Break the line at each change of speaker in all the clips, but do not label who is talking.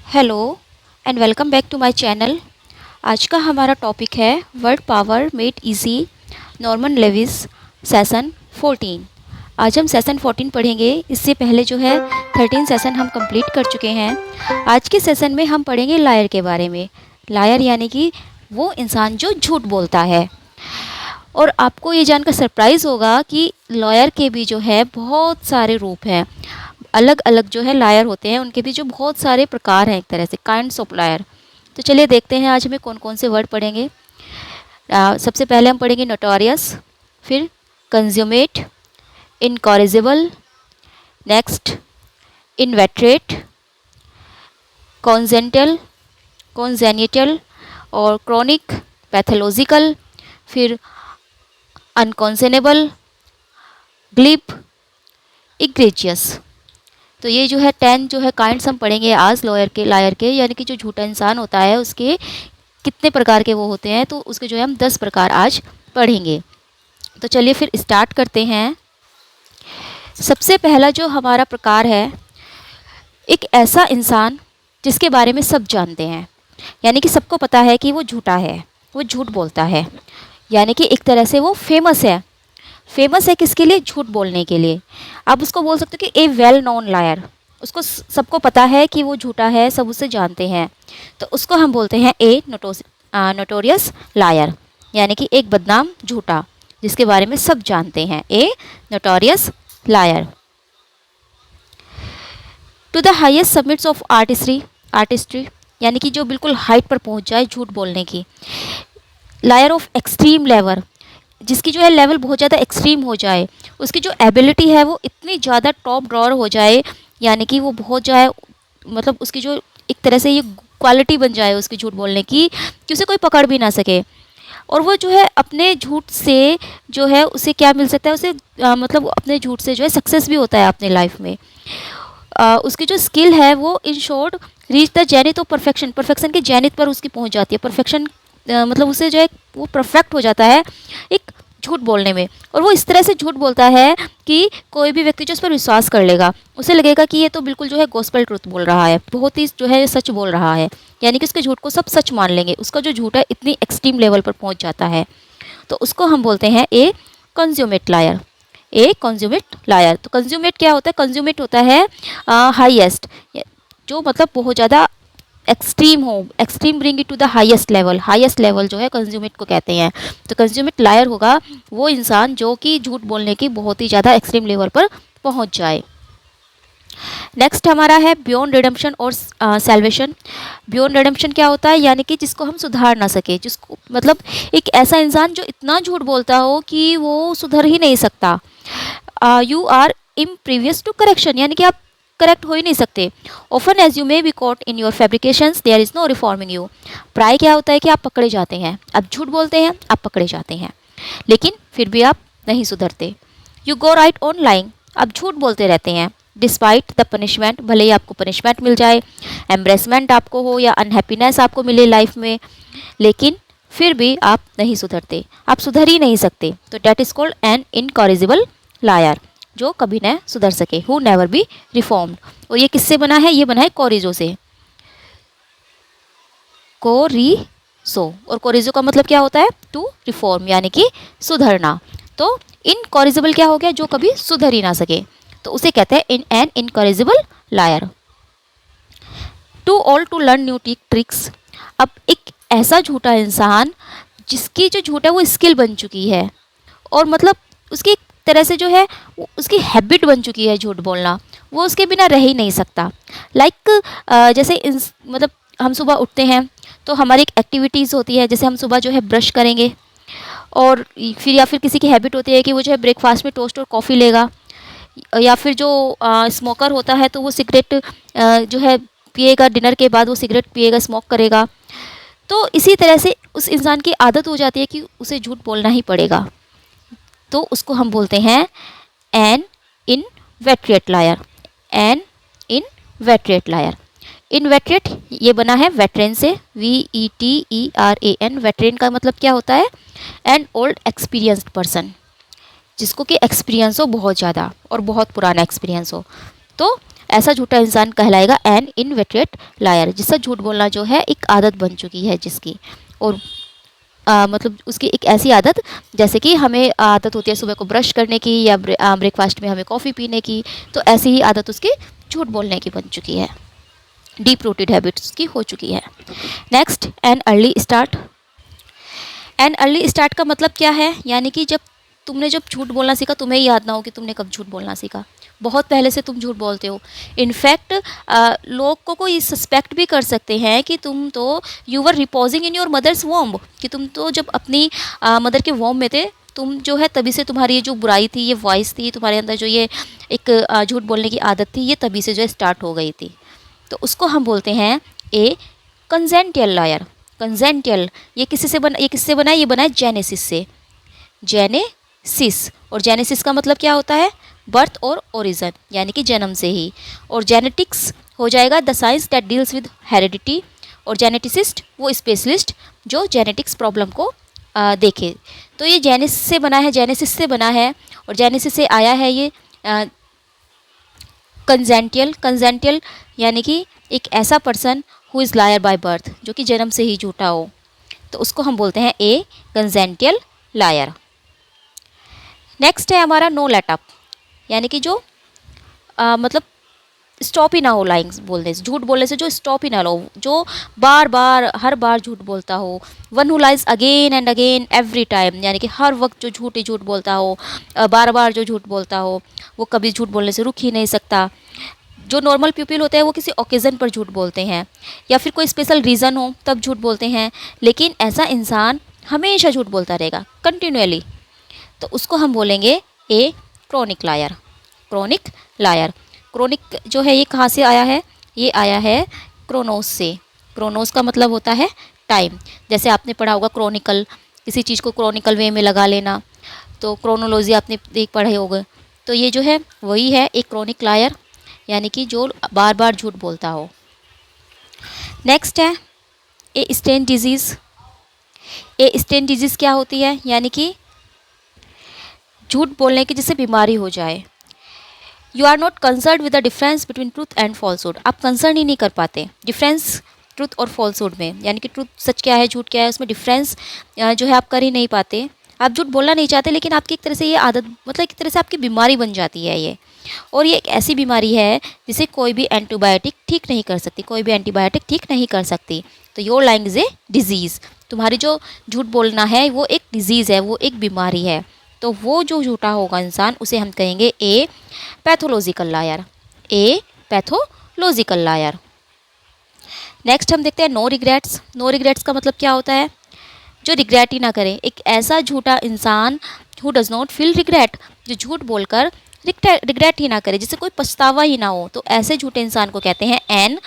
Hello and welcome back to my channel. आज का हमारा टॉपिक है word power made easy, Norman Lewis, session 14। आज हम सेशन 14 पढ़ेंगे। इससे पहले जो है 13 सेशन हम कंप्लीट कर चुके हैं। आज के सेशन में हम पढ़ेंगे लायर के बारे में। लायर यानी कि वो इंसान जो झूठ बोलता है। और आपको ये जानकर सरप्राइज़ होगा कि लॉयर के भी जो है बहुत सारे रूप हैं। अलग अलग जो है लायर होते हैं, उनके भी जो बहुत सारे प्रकार हैं, एक तरह से काइंड्स ऑफ लायर। तो चलिए देखते हैं आज हमें कौन कौन से वर्ड पढ़ेंगे। सबसे पहले हम पढ़ेंगे नोटोरियस, फिर कंज्यूमेट, इनकॉरिजिबल, नेक्स्ट इनवेट्रेट, कॉन्जेंटल, कॉन्जेनिटल और क्रॉनिक, पैथोलॉजिकल, फिर अनकॉन्सेनेबल, ग्लिप, इग्रेजियस। तो ये जो है 10 जो है काइंड्स हम पढ़ेंगे आज लायर के, यानी कि जो झूठा इंसान होता है उसके कितने प्रकार के वो होते हैं। तो उसके जो है हम 10 प्रकार आज पढ़ेंगे। तो चलिए फिर स्टार्ट करते हैं। सबसे पहला जो हमारा प्रकार है, एक ऐसा इंसान जिसके बारे में सब जानते हैं, यानी कि सबको पता है कि वो झूठा है, वो झूठ बोलता है, यानी कि एक तरह से वो फेमस है। फेमस है किसके लिए? झूठ बोलने के लिए। आप उसको बोल सकते हो कि ए वेल नोन लायर। उसको सबको पता है कि वो झूठा है, सब उसे जानते हैं, तो उसको हम बोलते हैं ए नोटोरियस लायर, यानी कि एक बदनाम झूठा जिसके बारे में सब जानते हैं, a notorious liar. To the highest summits of artistry, यानी कि जो बिल्कुल हाइट पर पहुंच जाए झूठ बोलने की। लायर ऑफ एक्सट्रीम लेवल, जिसकी जो है लेवल बहुत ज़्यादा एक्सट्रीम हो जाए, उसकी जो एबिलिटी है वो इतनी ज़्यादा टॉप ड्रॉअर हो जाए, यानी कि वो बहुत जाए, मतलब उसकी जो एक तरह से ये क्वालिटी बन जाए उसकी झूठ बोलने की कि उसे कोई पकड़ भी ना सके। और वो जो है अपने झूठ से जो है उसे क्या मिल सकता है, उसे मतलब अपने झूठ से जो है सक्सेस भी होता है अपने लाइफ में। उसकी जो स्किल है वो in short reach the zenith of perfection, perfection की जेनिथ पर उसकी पहुंच जाती है। परफेक्शन मतलब उसे जो है वो परफेक्ट हो जाता है एक झूठ बोलने में। और वो इस तरह से झूठ बोलता है कि कोई भी व्यक्ति जो उस पर विश्वास कर लेगा, उसे लगेगा कि ये तो बिल्कुल जो है गॉस्पेल ट्रुथ बोल रहा है, बहुत ही जो है सच बोल रहा है, यानी कि उसके झूठ को सब सच मान लेंगे। उसका जो झूठ है इतनी एक्सट्रीम लेवल पर पहुंच जाता है, तो उसको हम बोलते हैं ए कंज्यूमेट लायर, ए कंज्यूमेट लायर। तो कंज्यूमेट क्या होता है? कंज्यूमेट होता है हाईएस्ट, जो मतलब बहुत ज़्यादा एक्सट्रीम हो, extreme bring it to the highest level. Highest level जो है कंज्यूमेट को कहते हैं। तो कंज्यूमेट लायर होगा वो इंसान जो कि झूठ बोलने की बहुत ही ज़्यादा एक्सट्रीम लेवल पर पहुंच जाए। नेक्स्ट हमारा है बियॉन्ड रिडेम्पशन और सैल्वेशन। बियॉन्ड रिडेम्पशन क्या होता है? यानी कि जिसको हम सुधार ना सके, जिसको मतलब एक ऐसा इंसान जो इतना झूठ बोलता हो कि वो सुधर ही नहीं सकता। You are impervious to correction, यानी कि आप करेक्ट हो ही नहीं सकते। Often as you may be caught in your fabrications there is no reforming you. प्राय क्या होता है कि आप पकड़े जाते हैं, आप झूठ बोलते हैं, आप पकड़े जाते हैं, लेकिन फिर भी आप नहीं सुधरते। You go right on lying, आप झूठ बोलते रहते हैं डिस्पाइट द पनिशमेंट, भले ही आपको पनिशमेंट मिल जाए, एम्ब्रेसमेंट आपको हो या अनहैप्पीनेस आपको मिले लाइफ में, लेकिन फिर भी आप नहीं सुधरते, आप सुधर ही नहीं सकते। तो that is called an incorrigible liar, जो कभी न सुधर सके, हु नेवर बी रिफॉर्म्ड। और ये किससे बना है? ये बना है कोरिजो से, कोरिजो। और कोरिजो का मतलब क्या होता है? टू रिफॉर्म, यानी कि सुधरना। तो इनकॉरिजिबल क्या हो गया? जो कभी सुधर ही ना सके, तो उसे कहते हैं in an incorrigible liar. Too old to learn new tricks, अब एक ऐसा झूठा इंसान जिसकी जो झूठ है वो स्किल बन चुकी है, और मतलब उसकी एक तरह से जो है उसकी हैबिट बन चुकी है झूठ बोलना, वो उसके बिना रह ही नहीं सकता। लाइक जैसे मतलब हम सुबह उठते हैं तो हमारी एक एक्टिविटीज़ होती है, जैसे हम सुबह जो है ब्रश करेंगे, और फिर या फिर किसी की हैबिट होती है कि वो जो है ब्रेकफास्ट में टोस्ट और कॉफ़ी लेगा, या फिर जो स्मोकर होता है तो वो सिगरेट जो है पिएगा, डिनर के बाद वो सिगरेट पिएगा, स्मोक करेगा। तो इसी तरह से उस इंसान की आदत हो जाती है कि उसे झूठ बोलना ही पड़ेगा, तो उसको हम बोलते हैं एन इनवेट्रेट लायर, एन इनवेट्रेट लायर। इनवेट्रेट ये बना है वेटरेन से, VETERAN। वेटरेन का मतलब क्या होता है? एन ओल्ड एक्सपीरियंस्ड पर्सन, जिसको कि एक्सपीरियंस हो बहुत ज़्यादा और बहुत पुराना एक्सपीरियंस हो। तो ऐसा झूठा इंसान कहलाएगा एन इनवेटरेट लायर, जिसका झूठ बोलना जो है एक आदत बन चुकी है जिसकी। और मतलब उसकी एक ऐसी आदत, जैसे कि हमें आदत होती है सुबह को ब्रश करने की या ब्रेकफास्ट में हमें कॉफ़ी पीने की, तो ऐसी ही आदत उसकी झूठ बोलने की बन चुकी है, डीप रूटेड हैबिट्स उसकी हो चुकी है। Next, an early start. An early start का मतलब क्या है, यानी कि जब झूठ बोलना सीखा, तुम्हें याद ना हो कि तुमने कब झूठ बोलना सीखा, बहुत पहले से तुम झूठ बोलते हो। इनफैक्ट लोग को कोई सस्पेक्ट भी कर सकते हैं कि तुम तो you were reposing in your mother's womb, कि तुम तो जब अपनी मदर के वॉम्ब में थे, तुम जो है तभी से तुम्हारी ये जो बुराई थी, ये वॉइस थी तुम्हारे अंदर, जो ये एक झूठ बोलने की आदत थी, ये तभी से जो है स्टार्ट हो गई थी। तो उसको हम बोलते हैं ए कंसेंटियल लायर। कंसेंटियल, ये किससे बना है? ये बना है जेनेसिस से। जेनेसिस, और जेनेसिस का मतलब क्या होता है? बर्थ और ओरिजिन, यानी कि जन्म से ही। और जेनेटिक्स हो जाएगा the science that deals with heredity. और जेनेटिसिस्ट वो स्पेशलिस्ट जो जेनेटिक्स प्रॉब्लम को देखे। तो ये जेनेसिस से बना है, जेनेसिस से बना है, और जेनेसिस से आया है ये कंसेंटियल। कंसेंटियल यानी कि एक ऐसा person who is liar by birth, जो कि जन्म से ही झूठा हो, तो उसको हम बोलते हैं ए कंसेंटियल लायर। नेक्स्ट है हमारा नो लेट अप, यानी कि जो मतलब स्टॉप ही ना हो लाइंग बोलने से, झूठ बोलने से जो स्टॉप ही ना हो, जो बार बार हर बार झूठ बोलता हो। One who lies again and again every time, यानी कि हर वक्त जो झूठ ही झूठ बोलता हो, बार बार जो झूठ बोलता हो, वो कभी झूठ बोलने से रुक ही नहीं सकता। जो नॉर्मल पीपल होते हैं वो किसी ओकेज़न पर झूठ बोलते हैं, या फिर कोई स्पेशल रीज़न हो तब झूठ बोलते हैं, लेकिन ऐसा इंसान हमेशा झूठ बोलता रहेगा कंटिन्यूअली, तो उसको हम बोलेंगे a chronic liar. Chronic liar. Chronic जो है ये कहाँ से आया है? ये आया है क्रोनोस से। क्रोनोस का मतलब होता है टाइम। जैसे आपने पढ़ा होगा क्रोनिकल, किसी चीज़ को क्रोनिकल वे में लगा लेना, तो क्रोनोलॉजी आपने देख पढ़े होगे। तो ये जो है वही है एक क्रोनिक लायर, यानी कि जो बार बार झूठ बोलता हो। नेक्स्ट है ए स्टेन डिजीज़। ए स्टेन डिजीज़ क्या होती है? यानी कि झूठ बोलने की जिससे बीमारी हो जाए। You are not concern with the difference between truth and falsehood. आप कंसर्न ही नहीं कर पाते डिफरेंस ट्रूथ और फॉल्सहुड में, यानी कि ट्रूथ सच क्या है, झूठ क्या है, उसमें डिफरेंस जो है आप कर ही नहीं पाते। आप झूठ बोलना नहीं चाहते, लेकिन आपकी एक तरह से ये आदत, मतलब एक तरह से आपकी बीमारी बन जाती है ये। और ये एक ऐसी बीमारी है जिसे कोई भी एंटीबायोटिक ठीक नहीं कर सकती, कोई भी एंटीबायोटिक ठीक नहीं कर सकती। तो your lying is a disease. तुम्हारी जो झूठ बोलना है वो एक डिजीज़ है, वो एक बीमारी है। तो वो जो झूठा होगा इंसान, उसे हम कहेंगे ए पैथोलॉजिकल लायर। ए पैथोलॉजिकल लायर। नेक्स्ट हम देखते हैं नो रिग्रेट्स। नो रिग्रेट्स का मतलब क्या होता है? जो रिग्रेट ही ना करे। एक ऐसा झूठा इंसान who does not feel regret, जो झूठ बोलकर रिग्रेट ही ना करे, जिससे कोई पछतावा ही ना हो, तो ऐसे झूठे इंसान को कहते हैं एन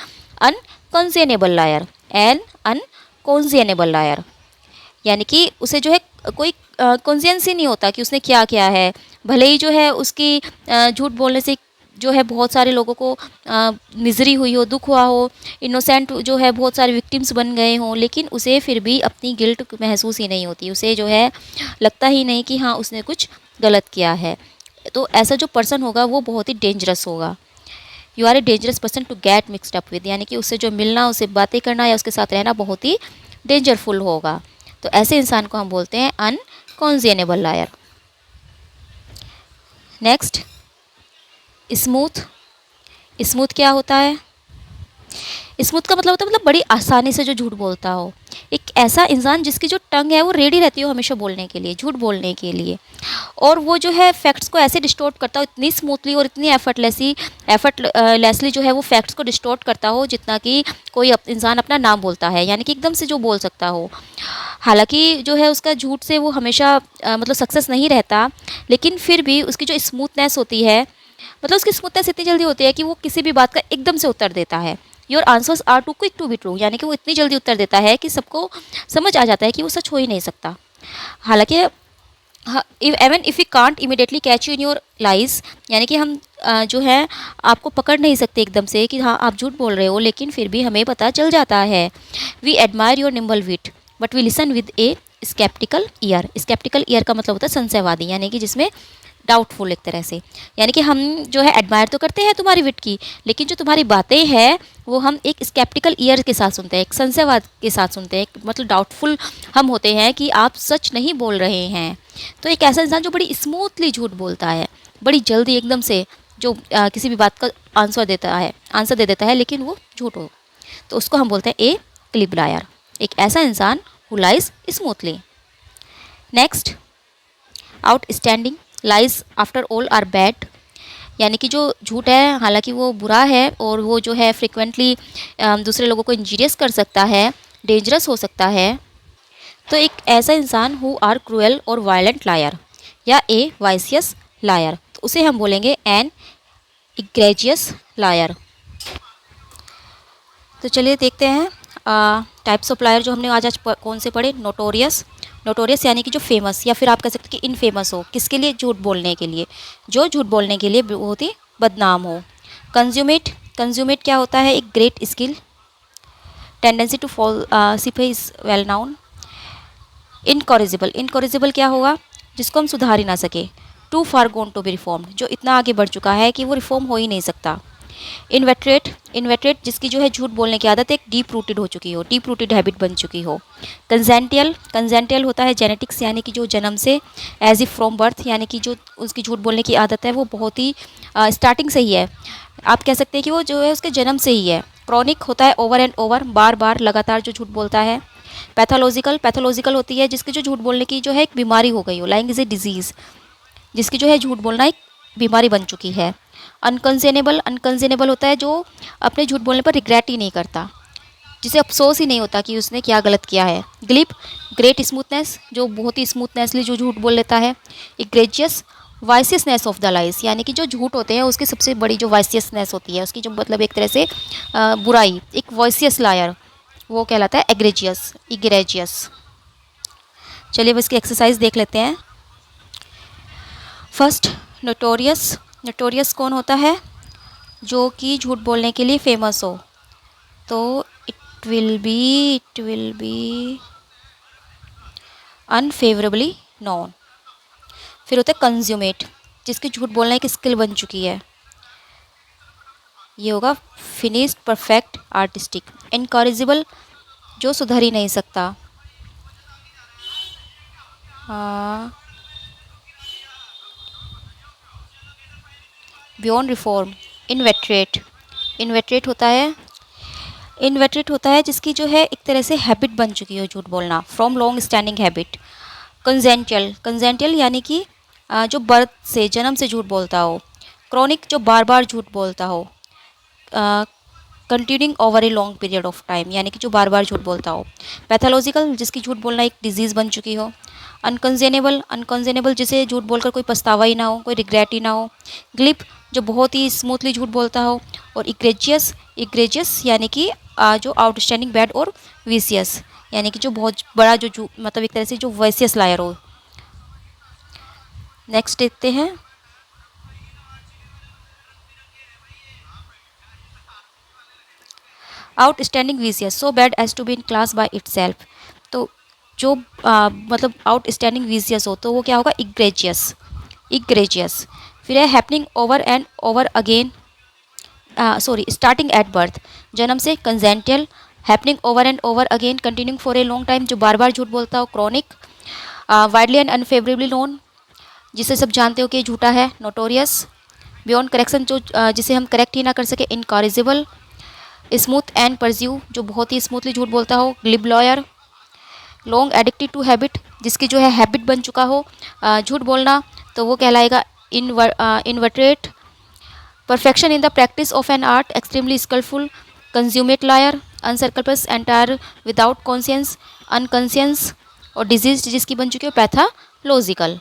अनकॉन्सियनेबल लायर। एन अनकॉन्सियनेबल लायर, यानी कि उसे जो है कोई कॉन्शियंस ही नहीं होता कि उसने क्या किया है। भले ही जो है उसकी झूठ बोलने से जो है बहुत सारे लोगों को मिजरी हुई हो, दुख हुआ हो, इनोसेंट जो है बहुत सारे विक्टिम्स बन गए हों, लेकिन उसे फिर भी अपनी गिल्ट महसूस ही नहीं होती। उसे जो है लगता ही नहीं कि हाँ उसने कुछ गलत किया है। तो ऐसा जो पर्सन होगा वो बहुत ही डेंजरस होगा। You are a dangerous person to get mixed up with, यानी कि उससे जो मिलना, उससे बातें करना या उसके साथ रहना बहुत ही डेंजरफुल होगा। तो ऐसे इंसान को हम बोलते हैं अनकॉन्सियनेबल लायर। Next smooth. स्मूथ क्या होता है? स्मूथ का मतलब होता है बड़ी आसानी से जो झूठ बोलता हो। एक ऐसा इंसान जिसकी जो टंग है वो रेडी रहती हो हमेशा बोलने के लिए, झूठ बोलने के लिए, और वो जो है फैक्ट्स को ऐसे डिस्टोर्ट करता हो इतनी स्मूथली और इतनी एफर्टलेसली जो है वो फैक्ट्स को डिस्टोर्ट करता हो, जितना कि कोई इंसान अपना नाम बोलता है, यानी कि एकदम से जो बोल सकता हो। हालांकि जो है उसका झूठ से वो हमेशा मतलब सक्सेस नहीं रहता, लेकिन फिर भी उसकी जो स्मूथनेस होती है, मतलब उसकी स्मूथनेस इतनी जल्दी होती है कि वो किसी भी बात का एकदम से उत्तर देता है। Your answers are too quick to be true, यानी कि वो इतनी जल्दी उत्तर देता है कि सबको समझ आ जाता है कि वो सच हो ही नहीं सकता। हालांकि even if you can't immediately catch you in your lies, यानी कि हम जो है आपको पकड़ नहीं सकते एकदम से कि हाँ आप झूठ बोल रहे हो, लेकिन फिर भी हमें पता चल जाता है। We admire your nimble wit but we listen with a sceptical ear. Sceptical ear का मतलब होता है संशयवादी, यानी कि जिसमें डाउटफुल एक तरह से। यानी कि हम जो है एडमायर तो करते हैं तुम्हारी विट की, लेकिन जो तुम्हारी बातें हैं वो हम एक स्केप्टिकल ईयर के साथ सुनते हैं, एक संशयवाद के साथ सुनते हैं, मतलब डाउटफुल हम होते हैं कि आप सच नहीं बोल रहे हैं। तो एक ऐसा इंसान जो बड़ी स्मूथली झूठ बोलता है, बड़ी जल्दी एकदम से जो किसी भी बात का आंसर दे देता है लेकिन वो झूठ हो, तो उसको हम बोलते हैं ए क्लिप लायर, एक ऐसा इंसान who lies smoothly. Next, outstanding lies after all are bad, यानी कि जो झूठ है हालांकि वो बुरा है और वो जो है फ्रिक्वेंटली दूसरे लोगों को इंजीरियस कर सकता है, डेंजरस हो सकता है। तो एक ऐसा इंसान हु आर क्रूएल और वायलेंट लायर या ए वाइसियस लायर, तो उसे हम बोलेंगे एन इग्रेजियस लायर। तो चलिए देखते हैं टाइप्स ऑफ लायर जो हमने आज कौन से पढ़े। नोटोरियस, नोटोरियस यानी कि जो फेमस, या फिर आप कह सकते हैं कि इनफेमस हो, किसके लिए? झूठ बोलने के लिए, जो झूठ बोलने के लिए बहुत ही बदनाम हो। कंज्यूमेट, कंज्यूमेट क्या होता है? एक great skill, tendency to falsify is well known. Incorrigible, incorrigible क्या होगा? जिसको हम सुधार ही ना सके। Too far gone to be reformed, जो इतना आगे बढ़ चुका है कि वो रिफॉर्म हो ही नहीं सकता। इन्वेटरेट, इन्वेटरेट जिसकी जो है झूठ बोलने की आदत एक डीप रूटेड हो चुकी हो, डीप रूटेड हैबिट बन चुकी हो। कंजेंटियल, कंजेंटियल होता है जेनेटिक्स, यानी कि जो जन्म से, एज इफ फ्रॉम बर्थ, यानी कि जो उसकी झूठ बोलने की आदत है वो बहुत ही स्टार्टिंग से ही है, आप कह सकते हैं कि वो जो है उसके जन्म से ही है। क्रॉनिक होता है ओवर एंड ओवर, बार बार लगातार जो झूठ बोलता है। पैथोलॉजिकल, पैथोलॉजिकल होती है जिसकी जो झूठ बोलने की जो है एक बीमारी हो गई हो, लाइंग इज ए डिजीज़, जिसकी जो है झूठ बोलना एक बीमारी बन चुकी है। अनकंसेनेबल, अनकंसेनेबल होता है जो अपने झूठ बोलने पर रिग्रेट ही नहीं करता, जिसे अफसोस ही नहीं होता कि उसने क्या गलत किया है। ग्लिप, ग्रेट स्मूथनेस, जो बहुत ही स्मूथनेसली जो झूठ बोल लेता है। इग्रेजियस, वाइसियसनेस ऑफ द लाइज, यानी कि जो झूठ होते हैं उसकी सबसे बड़ी जो वाइसियसनेस होती है, उसकी जो मतलब एक तरह से बुराई, एक वॉइसियस लायर, वो कहलाता है एग्रेजियस, इग्रेजियस। चलिए अब इसकी एक्सरसाइज देख लेते हैं। फर्स्ट, नोटोरियस, नोटोरियस कौन होता है? जो कि झूठ बोलने के लिए फेमस हो, तो इट विल बी अनफेवरेबली नोन। फिर होता है कंज्यूमेट, जिसकी झूठ बोलना एक स्किल बन चुकी है, ये होगा फिनिश्ड, परफेक्ट, आर्टिस्टिक। इनकॉरिजिबल, जो सुधर ही नहीं सकता। Beyond reform. इनवेटरेट, इनवेटरेट होता है, इनवेटरेट होता है जिसकी जो है एक तरह से हैबिट बन चुकी हो झूठ बोलना, फ्रॉम लॉन्ग स्टैंडिंग हैबिट। कंजेंटियल, कंजेंटियल यानी कि जो बर्थ से, जन्म से झूठ बोलता हो। क्रॉनिक, जो बार बार झूठ बोलता हो। Continuing over a long period of time, यानी कि जो बार बार झूठ बोलता हो। पैथोलॉजिकल, जिसकी झूठ बोलना एक डिजीज़ बन चुकी हो। अनकंजेनेबल, अनकंजेनेबल जिसे झूठ बोलकर कोई पछतावा ही ना हो, कोई रिग्रेट ही ना हो। ग्लिप, जो बहुत ही स्मूथली झूठ बोलता हो। और इग्रेजियस, इग्रेजियस यानी कि जो आउटस्टैंडिंग बैड और विशियस, यानी कि जो बहुत बड़ा जो मतलब एक तरह से जो वैसियस लायर हो। नेक्स्ट देखते हैं। Outstanding vicious, so bad as to be in class by itself, तो जो मतलब आउटस्टैंडिंग विशियस हो तो वो क्या होगा? इग्रेजियस, इग्रेजियस। फिर है happening over and over again, starting at birth, जन्म से। Congenital, happening over and over again, continuing for a long time, जो बार बार झूठ बोलता हो। Chronic, widely and unfavourably known, जिसे सब जानते हो कि झूठा है। नोटोरियस, बियॉन्ड करेक्शन, जो जिसे हम करेक्ट ही ना कर सके। इनकॉरिजिबल, स्मूथ एंड परज्यू, जो बहुत ही स्मूथली झूठ बोलता हो। Glib liar, long addicted to habit, जिसकी जो है हैबिट बन चुका हो झूठ बोलना, तो वो कहलाएगा inveterate. Perfection in the practice of an art, extremely skilful. Consummate liar, unscrupulous, entire without conscience, unconscionable. और डिजीज, जिसकी बन चुकी हो पैथोलॉजिकल।